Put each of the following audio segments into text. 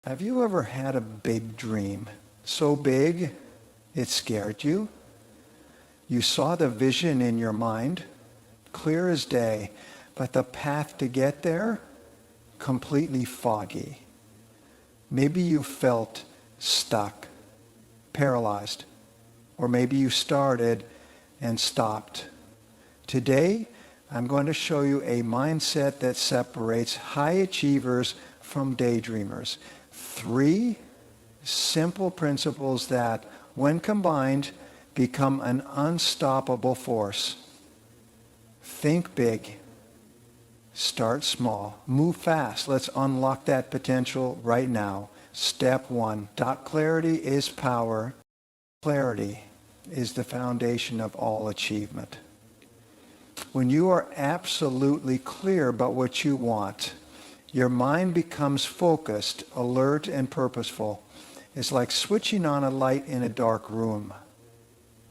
Have you ever had a big dream? So big, it scared you? You saw the vision in your mind, clear as day, but the path to get there, completely foggy. Maybe you felt stuck, paralyzed, or maybe you started and stopped. Today, I'm going to show you a mindset that separates high achievers from daydreamers. 3 simple principles that, when combined, become an unstoppable force. Think big. Start small. Move fast. Let's unlock that potential right now. Step 1. Clarity is power. Clarity is the foundation of all achievement. When you are absolutely clear about what you want, your mind becomes focused, alert, and purposeful. It's like switching on a light in a dark room.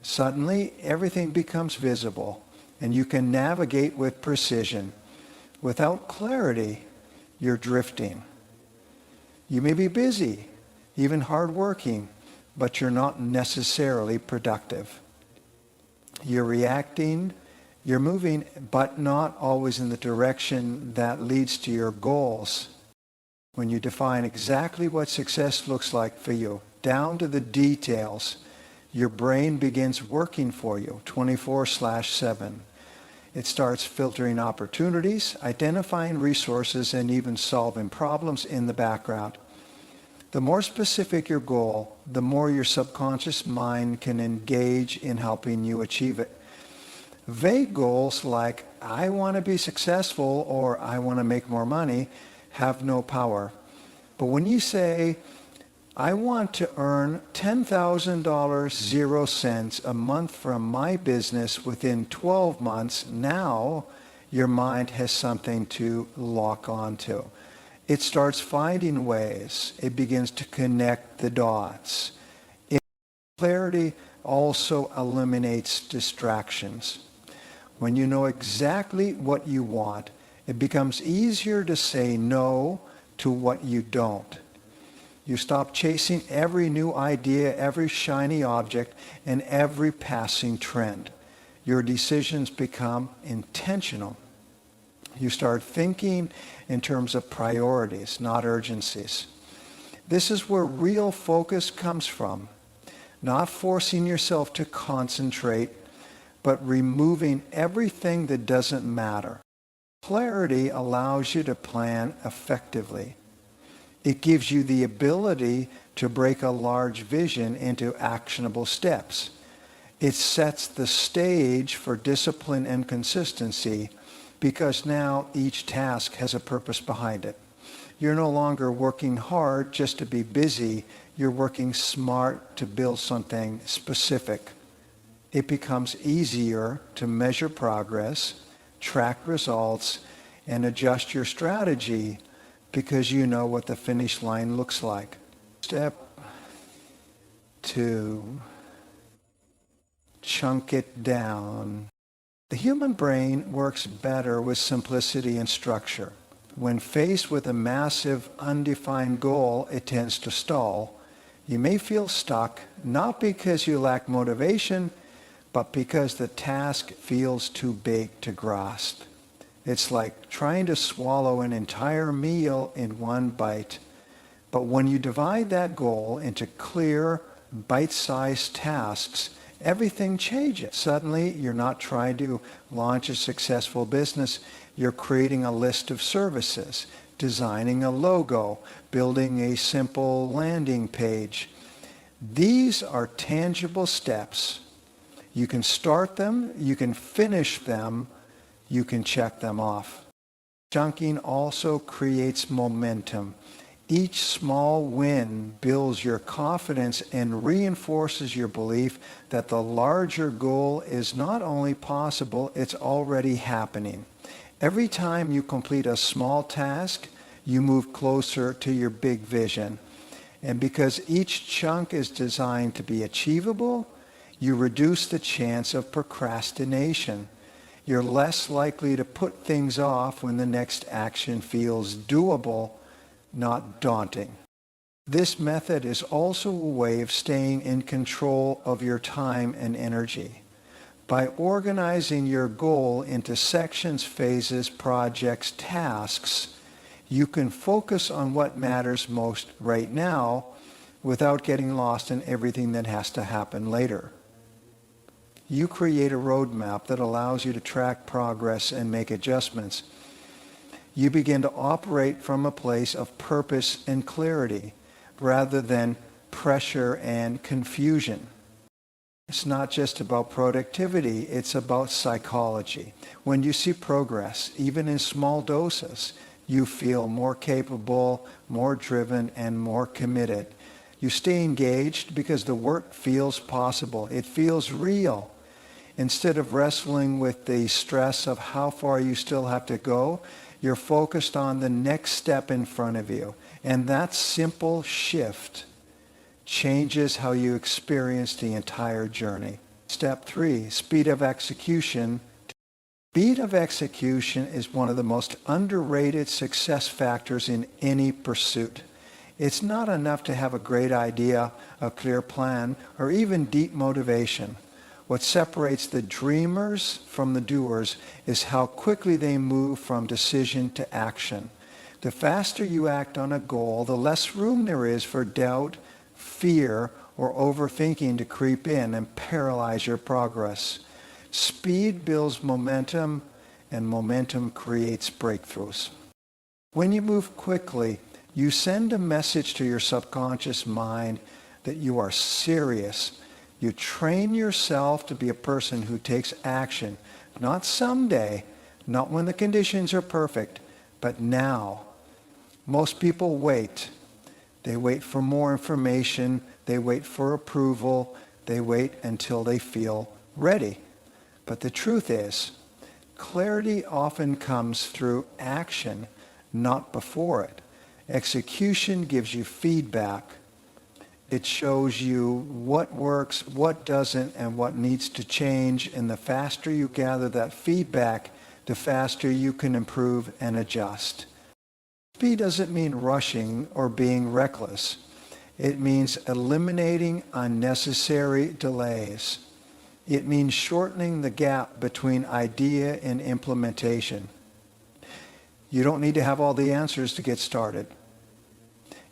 Suddenly, everything becomes visible, and you can navigate with precision. Without clarity, you're drifting. You may be busy, even hardworking, but you're not necessarily productive. You're reacting, you're moving, but not always in the direction that leads to your goals. When you define exactly what success looks like for you, down to the details, your brain begins working for you 24/7. It starts filtering opportunities, identifying resources, and even solving problems in the background. The more specific your goal, the more your subconscious mind can engage in helping you achieve it. Vague goals like, I want to be successful or I want to make more money, have no power. But when you say, I want to earn $10,000, 0 cents a month from my business within 12 months, now your mind has something to lock onto. It starts finding ways. It begins to connect the dots. Clarity also eliminates distractions. When you know exactly what you want, it becomes easier to say no to what you don't. You stop chasing every new idea, every shiny object, and every passing trend. Your decisions become intentional. You start thinking in terms of priorities, not urgencies. This is where real focus comes from. Not forcing yourself to concentrate, but removing everything that doesn't matter. Clarity allows you to plan effectively. It gives you the ability to break a large vision into actionable steps. It sets the stage for discipline and consistency because now each task has a purpose behind it. You're no longer working hard just to be busy. You're working smart to build something specific. It becomes easier to measure progress, track results, and adjust your strategy because you know what the finish line looks like. Step 2, chunk it down. The human brain works better with simplicity and structure. When faced with a massive, undefined goal, it tends to stall. You may feel stuck, not because you lack motivation, but because the task feels too big to grasp. It's like trying to swallow an entire meal in one bite. But when you divide that goal into clear, bite-sized tasks, everything changes. Suddenly, you're not trying to launch a successful business. You're creating a list of services, designing a logo, building a simple landing page. These are tangible steps. You can start them, you can finish them, you can check them off. Chunking also creates momentum. Each small win builds your confidence and reinforces your belief that the larger goal is not only possible, it's already happening. Every time you complete a small task, you move closer to your big vision. And because each chunk is designed to be achievable, you reduce the chance of procrastination. You're less likely to put things off when the next action feels doable, not daunting. This method is also a way of staying in control of your time and energy. By organizing your goal into sections, phases, projects, tasks, you can focus on what matters most right now without getting lost in everything that has to happen later. You create a roadmap that allows you to track progress and make adjustments. You begin to operate from a place of purpose and clarity rather than pressure and confusion. It's not just about productivity, it's about psychology. When you see progress, even in small doses, you feel more capable, more driven, and more committed. You stay engaged because the work feels possible. It feels real. Instead of wrestling with the stress of how far you still have to go, you're focused on the next step in front of you. And that simple shift changes how you experience the entire journey. Step 3, speed of execution. Speed of execution is one of the most underrated success factors in any pursuit. It's not enough to have a great idea, a clear plan, or even deep motivation. What separates the dreamers from the doers is how quickly they move from decision to action. The faster you act on a goal, the less room there is for doubt, fear, or overthinking to creep in and paralyze your progress. Speed builds momentum, and momentum creates breakthroughs. When you move quickly, you send a message to your subconscious mind that you are serious. You train yourself to be a person who takes action, not someday, not when the conditions are perfect, but now. Most people wait. They wait for more information. They wait for approval. They wait until they feel ready. But the truth is, clarity often comes through action, not before it. Execution gives you feedback. It shows you what works, what doesn't, and what needs to change. And the faster you gather that feedback, the faster you can improve and adjust. Speed doesn't mean rushing or being reckless. It means eliminating unnecessary delays. It means shortening the gap between idea and implementation. You don't need to have all the answers to get started.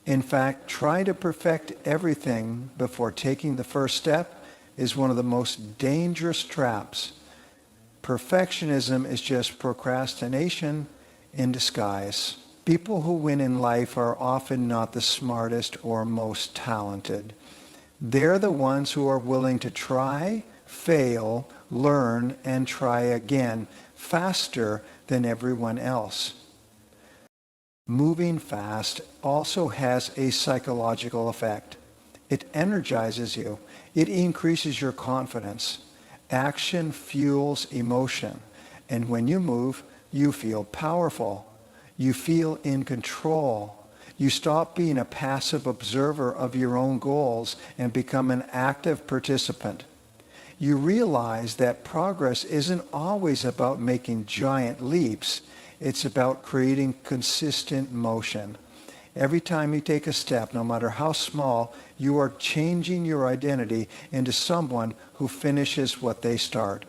In fact, try to perfect everything before taking the first step is one of the most dangerous traps. Perfectionism is just procrastination in disguise. People who win in life are often not the smartest or most talented. They're the ones who are willing to try, fail, learn, and try again faster than everyone else. Moving fast also has a psychological effect. It energizes you. It increases your confidence. Action fuels emotion. And when you move, you feel powerful. You feel in control. You stop being a passive observer of your own goals and become an active participant. You realize that progress isn't always about making giant leaps. It's about creating consistent motion. Every time you take a step, no matter how small, you are changing your identity into someone who finishes what they start.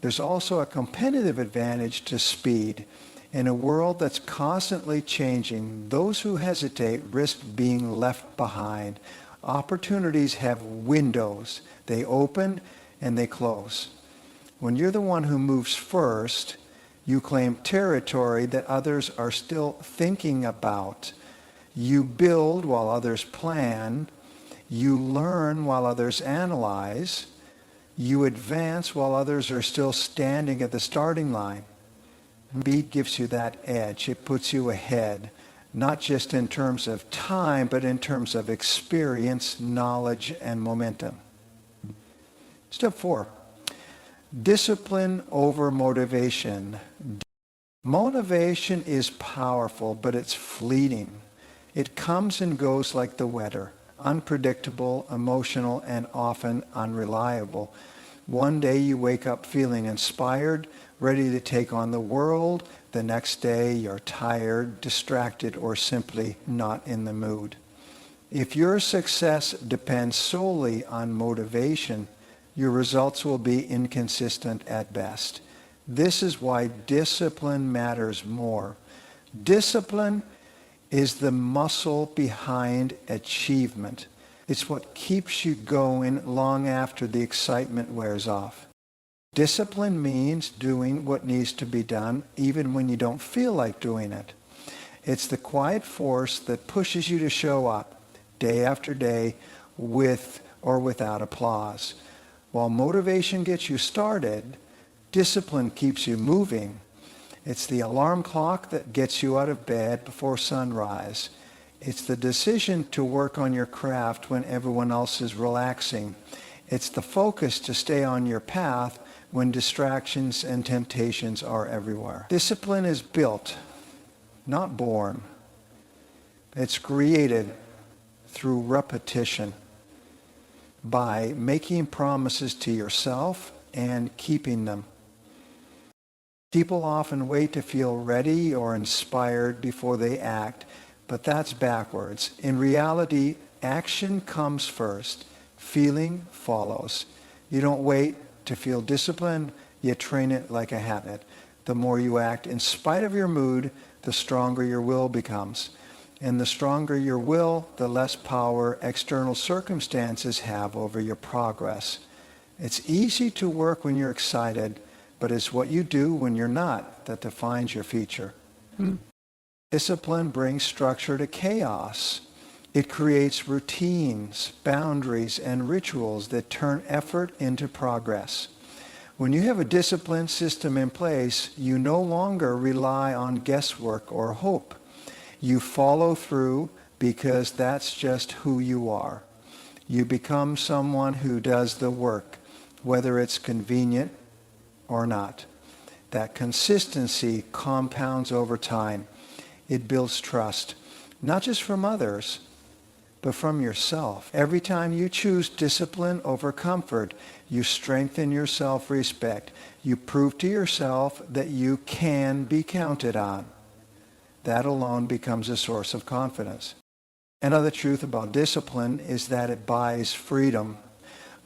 There's also a competitive advantage to speed. In a world that's constantly changing, those who hesitate risk being left behind. Opportunities have windows. They open and they close. When you're the one who moves first, you claim territory that others are still thinking about. You build while others plan. You learn while others analyze. You advance while others are still standing at the starting line. Speed gives you that edge. It puts you ahead, not just in terms of time, but in terms of experience, knowledge, and momentum. Step 4. Discipline over motivation. Motivation is powerful, but it's fleeting. It comes and goes like the weather, unpredictable, emotional, and often unreliable. One day you wake up feeling inspired, ready to take on the world. The next day you're tired, distracted, or simply not in the mood. If your success depends solely on motivation, your results will be inconsistent at best. This is why discipline matters more. Discipline is the muscle behind achievement. It's what keeps you going long after the excitement wears off. Discipline means doing what needs to be done even when you don't feel like doing it. It's the quiet force that pushes you to show up day after day with or without applause. While motivation gets you started, discipline keeps you moving. It's the alarm clock that gets you out of bed before sunrise. It's the decision to work on your craft when everyone else is relaxing. It's the focus to stay on your path when distractions and temptations are everywhere. Discipline is built, not born. It's created through repetition by making promises to yourself and keeping them. People often wait to feel ready or inspired before they act, but that's backwards. In reality, action comes first. Feeling follows. You don't wait to feel disciplined, you train it like a habit. The more you act in spite of your mood, the stronger your will becomes. And the stronger your will, the less power external circumstances have over your progress. It's easy to work when you're excited, but it's what you do when you're not that defines your future. Discipline brings structure to chaos. It creates routines, boundaries, and rituals that turn effort into progress. When you have a disciplined system in place, you no longer rely on guesswork or hope. You follow through because that's just who you are. You become someone who does the work, whether it's convenient or not. That consistency compounds over time. It builds trust, not just from others, but from yourself. Every time you choose discipline over comfort, you strengthen your self-respect. You prove to yourself that you can be counted on. That alone becomes a source of confidence. Another truth about discipline is that it buys freedom.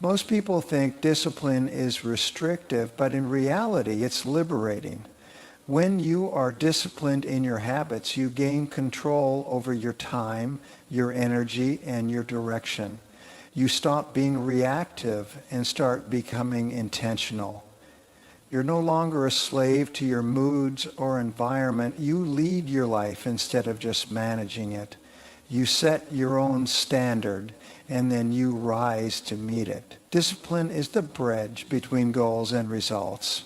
Most people think discipline is restrictive, but in reality, it's liberating. When you are disciplined in your habits, you gain control over your time, your energy, and your direction. You stop being reactive and start becoming intentional. You're no longer a slave to your moods or environment. You lead your life instead of just managing it. You set your own standard, and then you rise to meet it. Discipline is the bridge between goals and results.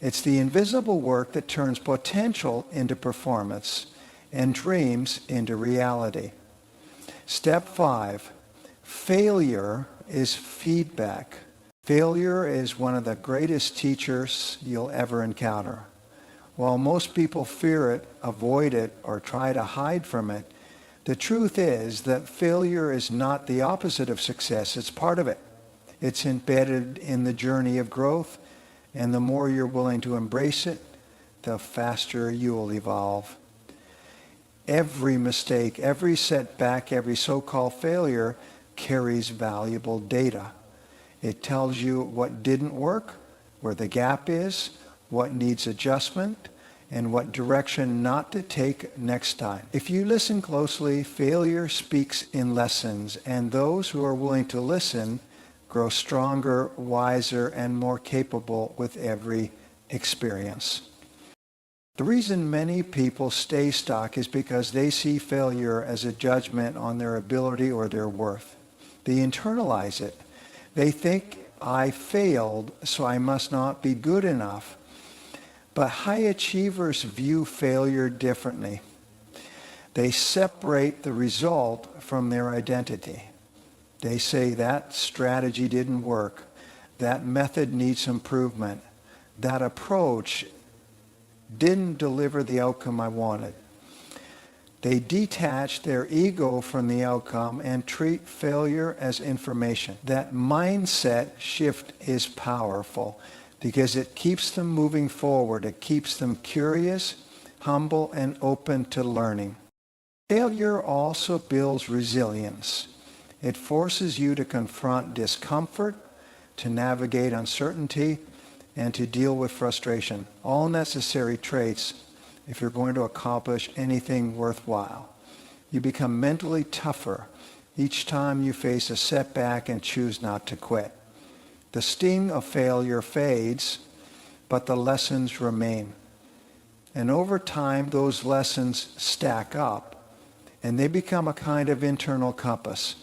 It's the invisible work that turns potential into performance and dreams into reality. Step 5, failure is feedback. Failure is one of the greatest teachers you'll ever encounter. While most people fear it, avoid it, or try to hide from it, the truth is that failure is not the opposite of success. It's part of it. It's embedded in the journey of growth, and the more you're willing to embrace it, the faster you will evolve. Every mistake, every setback, every so-called failure carries valuable data. It tells you what didn't work, where the gap is, what needs adjustment, and what direction not to take next time. If you listen closely, failure speaks in lessons, and those who are willing to listen grow stronger, wiser, and more capable with every experience. The reason many people stay stuck is because they see failure as a judgment on their ability or their worth. They internalize it. They think, I failed, so I must not be good enough. But high achievers view failure differently. They separate the result from their identity. They say that strategy didn't work. That method needs improvement. That approach didn't deliver the outcome I wanted. They detach their ego from the outcome and treat failure as information. That mindset shift is powerful because it keeps them moving forward. It keeps them curious, humble, and open to learning. Failure also builds resilience. It forces you to confront discomfort, to navigate uncertainty, and to deal with frustration. All necessary traits if you're going to accomplish anything worthwhile. You become mentally tougher each time you face a setback and choose not to quit. The sting of failure fades, but the lessons remain. And over time, those lessons stack up, and they become a kind of internal compass,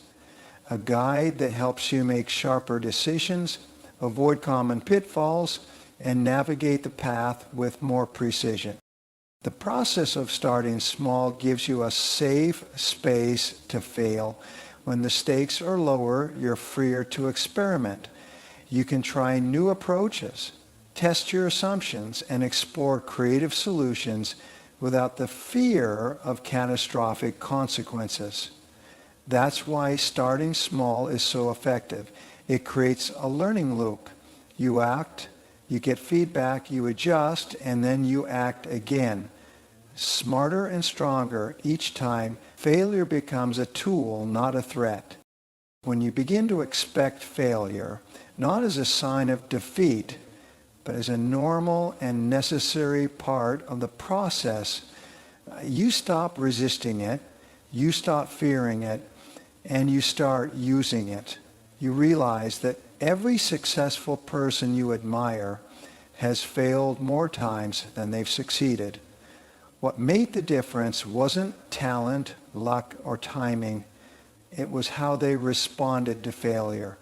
a guide that helps you make sharper decisions, avoid common pitfalls, and navigate the path with more precision. The process of starting small gives you a safe space to fail. When the stakes are lower, you're freer to experiment. You can try new approaches, test your assumptions, and explore creative solutions without the fear of catastrophic consequences. That's why starting small is so effective. It creates a learning loop. You act, you get feedback, you adjust, and then you act again. Smarter and stronger each time. Failure becomes a tool, not a threat. When you begin to expect failure, not as a sign of defeat, but as a normal and necessary part of the process, you stop resisting it, you stop fearing it, and you start using it. You realize that every successful person you admire has failed more times than they've succeeded. What made the difference wasn't talent, luck, or timing. It was how they responded to failure.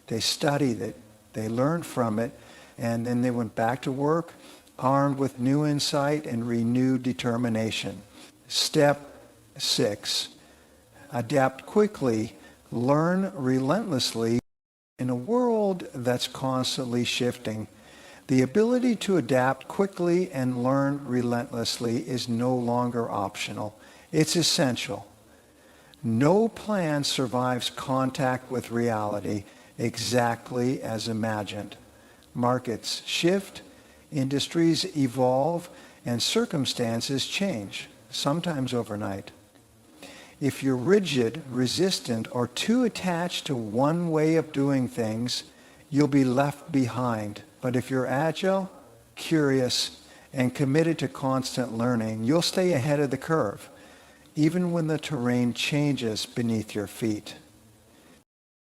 They studied it, they learned from it, and then they went back to work armed with new insight and renewed determination. Step 6, adapt quickly, learn relentlessly. In a world that's constantly shifting, the ability to adapt quickly and learn relentlessly is no longer optional. It's essential. No plan survives contact with reality exactly as imagined. Markets shift, industries evolve, and circumstances change, sometimes overnight. If you're rigid, resistant, or too attached to one way of doing things, you'll be left behind. But if you're agile, curious, and committed to constant learning, you'll stay ahead of the curve, even when the terrain changes beneath your feet.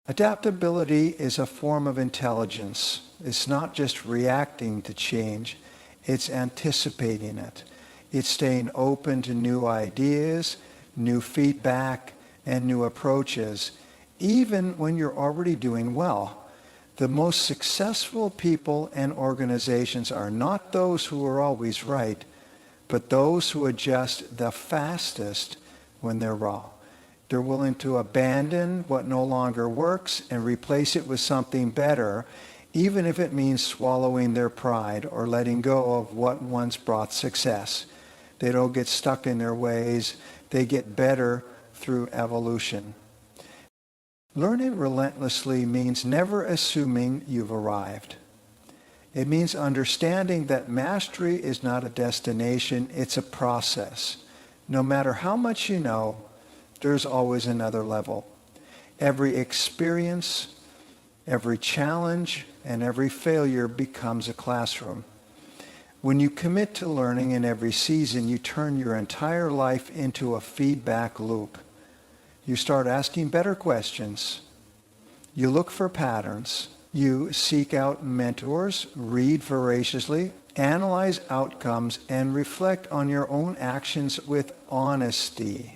Adaptability is a form of intelligence. It's not just reacting to change, it's anticipating it. It's staying open to new ideas, new feedback, and new approaches, even when you're already doing well. The most successful people and organizations are not those who are always right, but those who adjust the fastest when they're wrong. They're willing to abandon what no longer works and replace it with something better, even if it means swallowing their pride or letting go of what once brought success. They don't get stuck in their ways. They get better through evolution. Learning relentlessly means never assuming you've arrived. It means understanding that mastery is not a destination, it's a process. No matter how much you know, there's always another level. Every experience, every challenge, and every failure becomes a classroom. When you commit to learning in every season, you turn your entire life into a feedback loop. You start asking better questions. You look for patterns. You seek out mentors, read voraciously, analyze outcomes, and reflect on your own actions with honesty.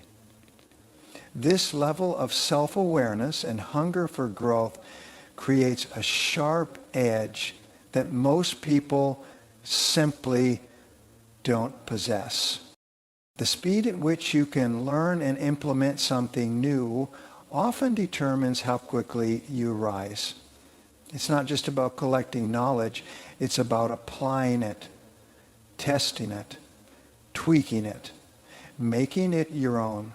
This level of self-awareness and hunger for growth creates a sharp edge that most people simply don't possess. The speed at which you can learn and implement something new often determines how quickly you rise. It's not just about collecting knowledge, it's about applying it, testing it, tweaking it, making it your own.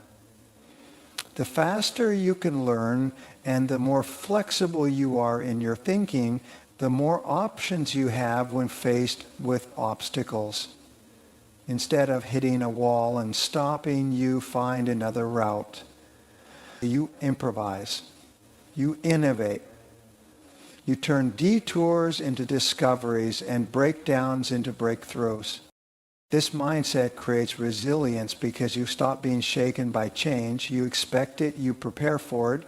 The faster you can learn and the more flexible you are in your thinking, the more options you have when faced with obstacles. instead of hitting a wall and stopping, you find another route. You improvise. You innovate. You turn detours into discoveries and breakdowns into breakthroughs. This mindset creates resilience because you stop being shaken by change. You expect it, you prepare for it,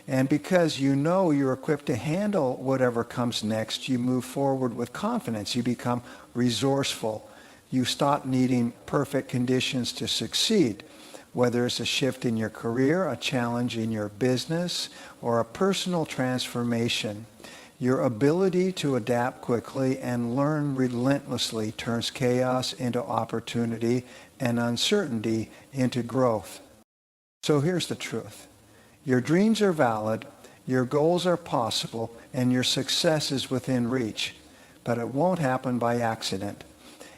and because you know you're equipped to handle whatever comes next, you move forward with confidence. You become resourceful. You stop needing perfect conditions to succeed, whether it's a shift in your career, a challenge in your business, or a personal transformation. Your ability to adapt quickly and learn relentlessly turns chaos into opportunity and uncertainty into growth. So here's the truth. Your dreams are valid, your goals are possible, and your success is within reach. But it won't happen by accident.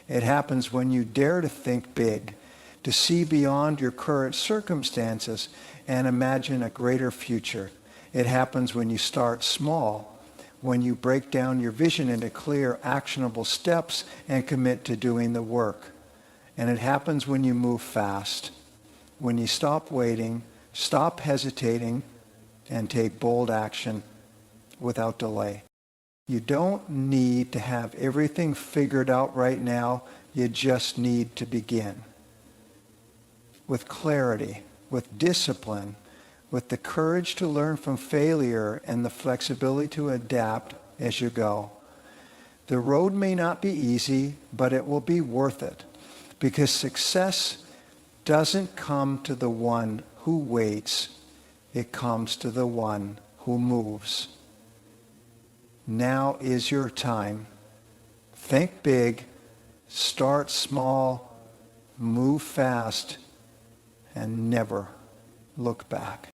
It happens when you dare to think big, to see beyond your current circumstances and imagine a greater future. It happens when you start small, when you break down your vision into clear, actionable steps and commit to doing the work. And it happens when you move fast, when you stop waiting, stop hesitating, and take bold action without delay. You don't need to have everything figured out right now. You just need to begin. With clarity, with discipline, with the courage to learn from failure and the flexibility to adapt as you go. The road may not be easy, but it will be worth it, because success doesn't come to the one who waits. It comes to the one who moves. Now is your time. Think big, start small, move fast, and never look back.